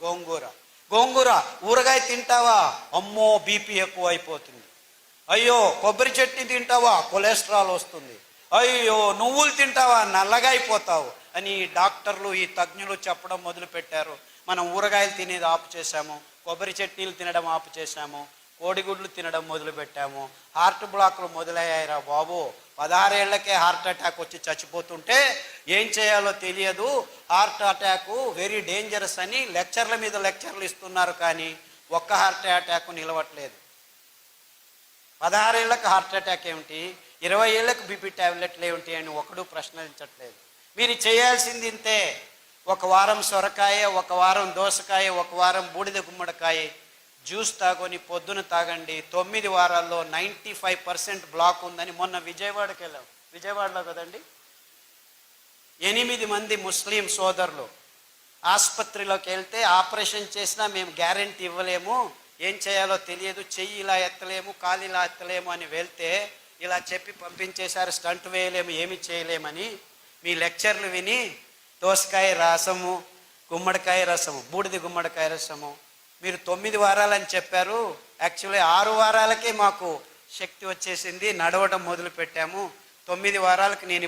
గోంగూర. గోంగూర ఊరగాయ తింటావా? అమ్మో బీపీ ఎక్కువ అయిపోతుంది. అయ్యో కొబ్బరి చట్నీ తింటావా? కొలెస్ట్రాల్ వస్తుంది. అయ్యో నువ్వులు తింటావా? నల్లగా అయిపోతావు అని డాక్టర్లు ఈ తజ్ఞులు చెప్పడం మొదలుపెట్టారు. మనం ఊరగాయలు తినేది ఆపు చేశాము, కొబ్బరి చట్నీలు తినడం ఆపు చేశాము, కోడిగుడ్లు తినడం మొదలుపెట్టాము. హార్ట్ బ్లాక్లు మొదలయ్యాయిరా బాబు. 16 ఏళ్లకే హార్ట్ అటాక్ వచ్చి చచ్చిపోతుంటే ఏం చేయాలో తెలియదు. హార్ట్ అటాక్ వెరీ డేంజరస్ అని లెక్చర్ల మీద లెక్చర్లు ఇస్తున్నారు, కానీ ఒక్క హార్ట్ అటాక్ నిలవట్లేదు. 16 ఏళ్లకు హార్ట్ అటాక్ ఏమిటి, 20 ఏళ్లకు బీపీ ట్యాబ్లెట్లు ఏమిటి అని ఒకడు ప్రశ్నించట్లేదు. మీరు చేయాల్సింది ఇంతే. ఒక వారం సొరకాయ, ఒక వారం దోసకాయ, ఒక వారం బూడిద గుమ్మడికాయ జ్యూస్ తాగొని పొద్దున తాగండి. 9 వారాల్లో 95% బ్లాక్ ఉందని మొన్న విజయవాడకి వెళ్ళాం. విజయవాడలో కదండి, 8 మంది ముస్లిం సోదరులు ఆసుపత్రిలోకి వెళ్తే ఆపరేషన్ చేసినా మేము గ్యారెంటీ ఇవ్వలేము, ఏం చేయాలో తెలియదు, చెయ్యి ఇలా ఎత్తలేము, కాలు ఇలా ఎత్తలేము అని వెళ్తే ఇలా చెప్పి పంపించేశారు. స్టంట్ వేయలేము, ఏమి చేయలేమని. మీ లెక్చర్లు విని దోసకాయ రసము, గుమ్మడికాయ రసము, బూడిద గుమ్మడికాయ రసము మీరు 9 వారాలని చెప్పారు. యాక్చువల్లీ 6 వారాలకే మాకు శక్తి వచ్చేసింది, నడవడం మొదలు పెట్టాము. 9 వారాలకు నేను